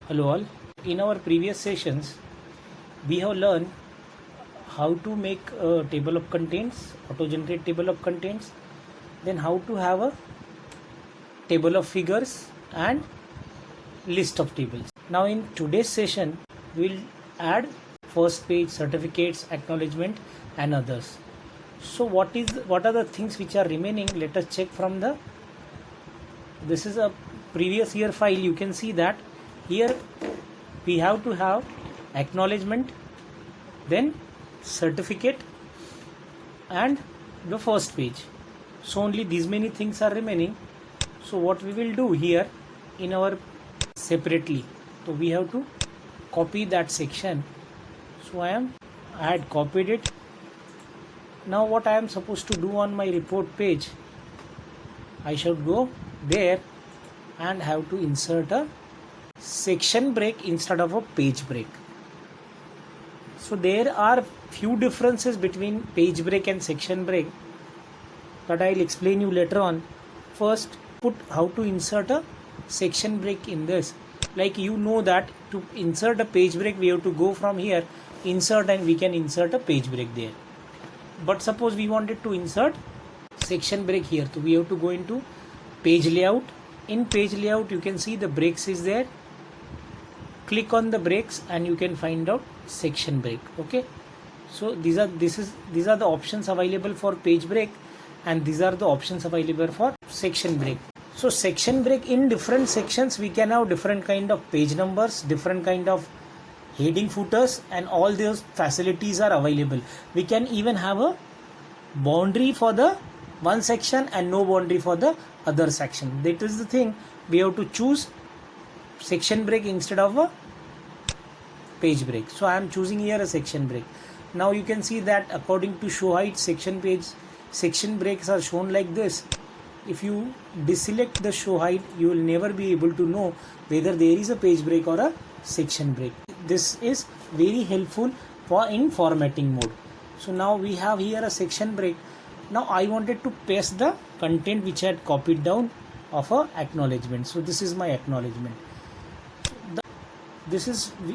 Hello all. In our previous sessions, we have learned how to make a table of contents, auto-generate table of contents, then how to have a table of figures and list of tables. Now in today's session, we'll add first page, certificates, acknowledgement and others. So what are the things which are remaining? Let us check from this is a previous year file. You can see that here we have to have acknowledgement, then certificate and the first page. So only these many things are remaining. So what we will do here in our separately, so we have to copy that section. So I had copied it. Now what I am supposed to do on my report page, I should go there and have to insert a section break instead of a page break. So there are few differences between page break and section break that I will explain you later on. First, put how to insert a section break in this. Like you know that to insert a page break we have to go from here, insert, and we can insert a page break there. But suppose we wanted to insert section break here, so we have to go into page layout. In page layout you can see the breaks is there. Click on the breaks and you can find out section break. Okay, so these are the options available for page break, and these are the options available for section break. So section break, in different sections we can have different kind of page numbers, different kind of heading, footers, and all those facilities are available. We can even have a boundary for the one section and no boundary for the other section. That is the thing, we have to choose section break instead of a page break. So I am choosing here a section break. Now you can see that according to show height section breaks are shown like this. If you deselect the show height, you will never be able to know whether there is a page break or a section break. This is very helpful in formatting mode. So now we have here a section break. Now I wanted to paste the content which I had copied down of a acknowledgement. So this is my acknowledgement.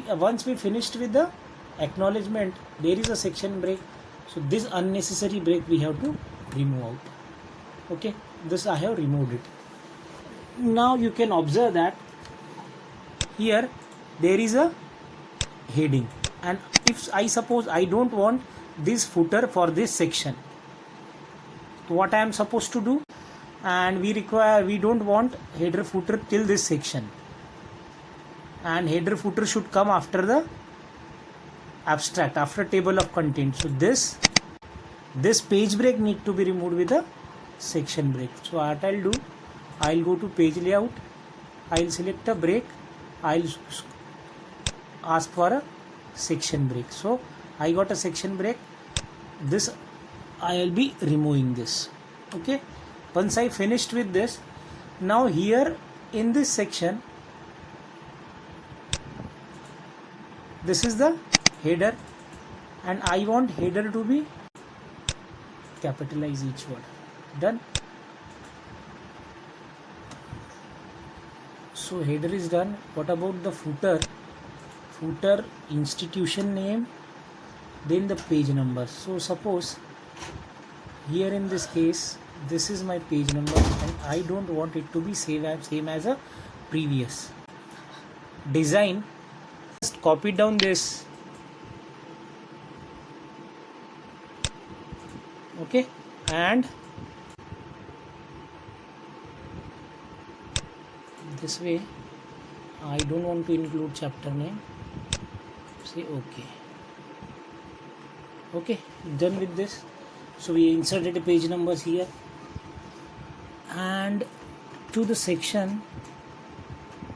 Once we finished with the acknowledgement, there is a section break. So this unnecessary break we have to remove out. Okay, this I have removed it. Now you can observe that here there is a heading, and if I suppose I don't want this footer for this section, what I am supposed to do, and we don't want header footer till this section, and header footer should come after the abstract, after table of contents. So this page break need to be removed with a section break. So what I'll do, I'll go to page layout, I'll select a break, I'll ask for a section break. So I got a section break. This I'll be removing this. Okay, once I finished with this, now here in this section, this is the header, and I want header to be capitalize each word. Done. So header is done. What about the footer? Footer, institution name, then the page number. So suppose here in this case, this is my page number and I don't want it to be same as a previous. Design, just copy down this. Okay, and this way I don't want to include chapter name. Say okay, done with this. So we inserted the page numbers here, and to the section,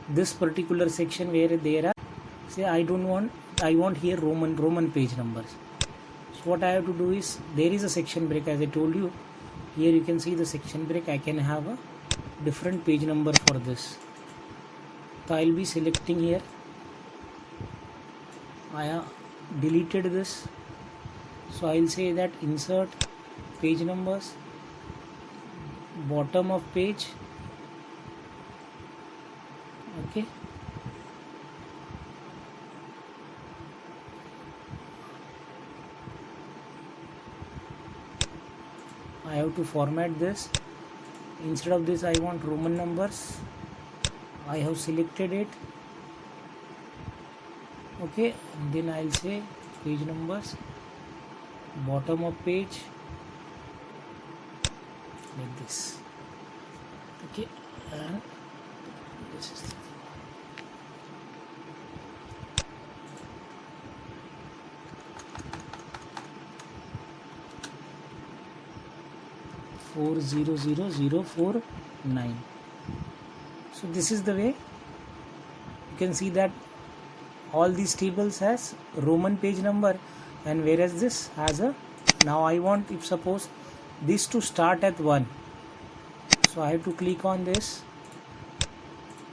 this particular section where there are, say I want here Roman page numbers. So what I have to do is, there is a section break as I told you. Here you can see the section break. I can have a different page number for this. So I will be selecting here. I have deleted this. So I will say that insert page numbers, bottom of page, okay, have to format this. Instead of this I want Roman numbers. I have selected it. Okay, and then I'll say page numbers, bottom of page, like this. Okay, and this is 400049. So this is the way. You can see that all these tables has Roman page number, and whereas this has a, now I want, if suppose this to start at 1, so I have to click on this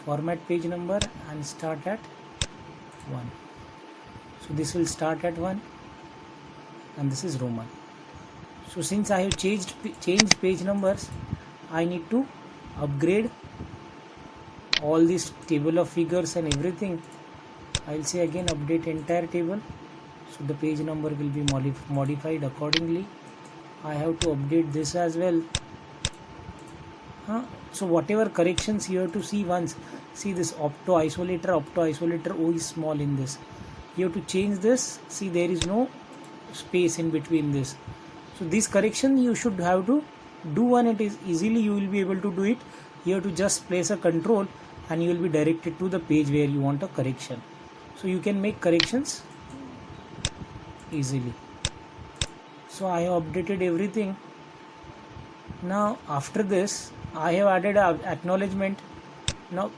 format page number and start at 1. So this will start at 1 and this is Roman. So since I have changed page numbers, I need to upgrade all this table of figures and everything. I'll say again update entire table, so the page number will be modified accordingly. I have to update this as well. So whatever corrections you have to see once, see this opto isolator O is small in this. You have to change this. See, there is no space in between this. So this correction you should have to do, and it is easily you will be able to do it. You have to just place a control and you will be directed to the page where you want a correction. So you can make corrections easily. So I have updated everything. Now after this I have added a acknowledgement. Now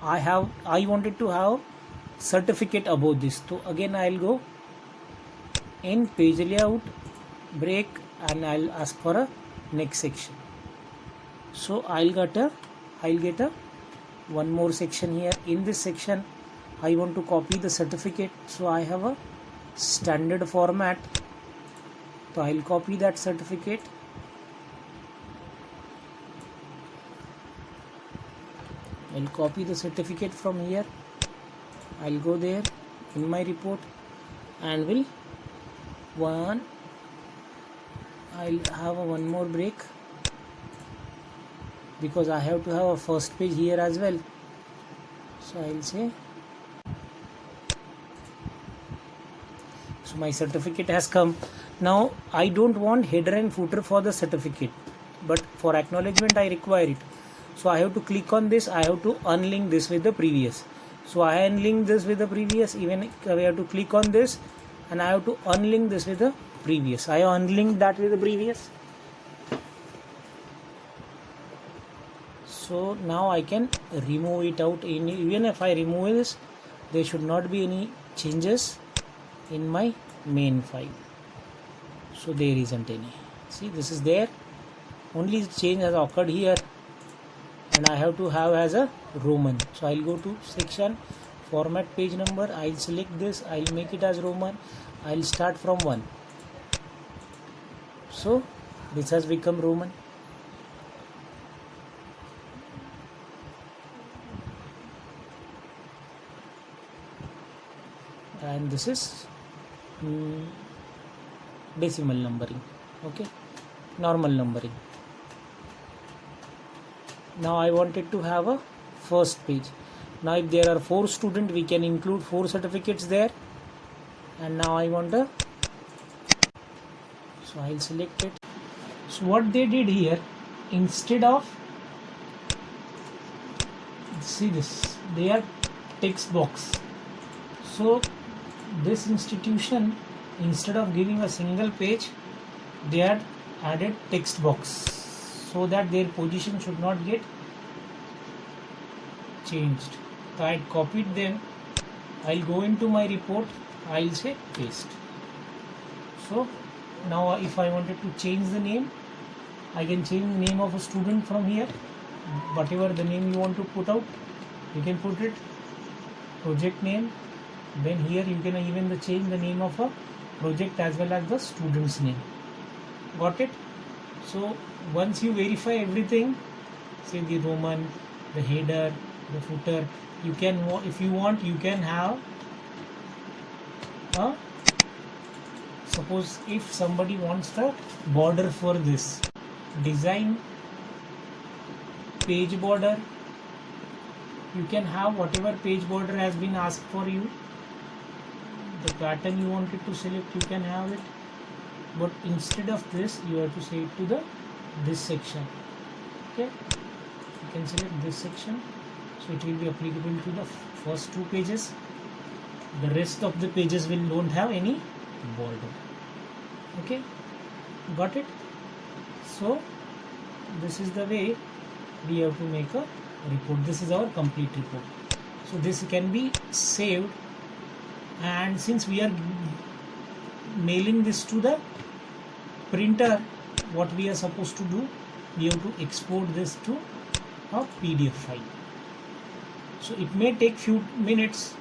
I wanted to have certificate above this. So again I'll go in page layout, break, and I'll ask for a next section. So I'll get a one more section here. In this section I want to copy the certificate, so I have a standard format. So I'll copy that certificate. I'll copy the certificate from here. I'll go there in my report and I'll have a one more break because I have to have a first page here as well. So I'll say, so my certificate has come. Now I don't want header and footer for the certificate, but for acknowledgement I require it. So I have to click on this. I have to unlink this with the previous. So I unlink this with the previous. Even we have to click on this and I have to unlink this with the previous. I unlinked that with the previous. So now I can remove it out. Even if I remove this, there should not be any changes in my main file. So there isn't any. See, this is there. Only change has occurred here, and I have to have as a Roman. So I'll go to section, format page number. I'll select this. I'll make it as Roman. I'll start from 1. So this has become Roman. And this is decimal numbering. Okay, normal numbering. Now I wanted to have a first page. Now if there are 4 students, we can include 4 certificates there. And now I want a, so I'll select it. So what they did here, instead of, see this, they are text box. So this institution, instead of giving a single page, they had added text box so that their position should not get changed. So I copied them. I'll go into my report. I'll say paste. So now if I wanted to change the name, I can change the name of a student from here. Whatever the name you want to put out, you can put it. Project name. Then here you can even change the name of a project as well as the student's name. Got it? So once you verify everything, say the Roman, the header, the footer, you can, if you want, you can have a suppose if somebody wants the border for this, design page border, you can have whatever page border has been asked for you, the pattern you wanted to select, you can have it, but instead of this you have to say it to this section. Okay, you can select this section, so it will be applicable to the first two pages. The rest of the pages will don't have any border. Okay, got it? So this is the way we have to make a report. This is our complete report. So this can be saved, and since we are mailing this to the printer, what we are supposed to do, we have to export this to a PDF file. So it may take few minutes,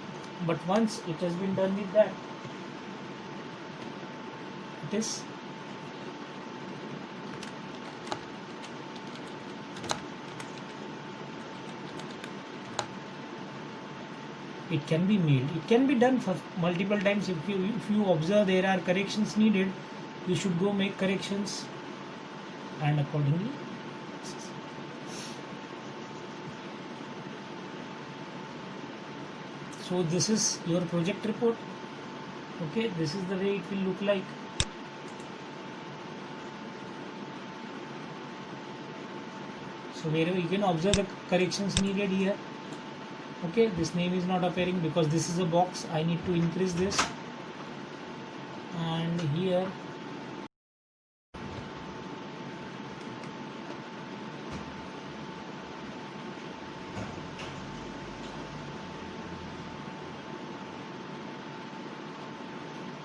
but once it has been done with that, it can be mailed. It can be done for multiple times. If you observe there are corrections needed, you should go make corrections and accordingly. So this is your project report. Okay, this is the way it will look like. So wherever you can observe the corrections needed here. Okay, this name is not appearing because this is a box. I need to increase this, and here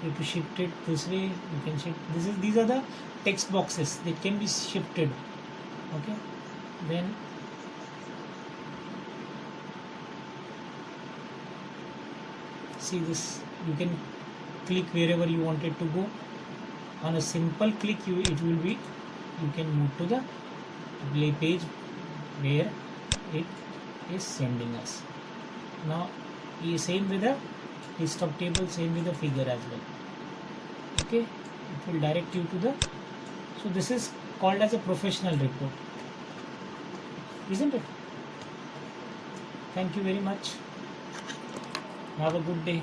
you have to shift it this way. You can shift these are the text boxes that can be shifted. Okay, then see this, you can click wherever you want it to go. On a simple click it will be, you can move to the display page where it is sending us. Now same with the list of tables, same with the figure as well. Okay, it will direct you to the, so this is called as a professional report, isn't it? Thank you very much. Have a good day.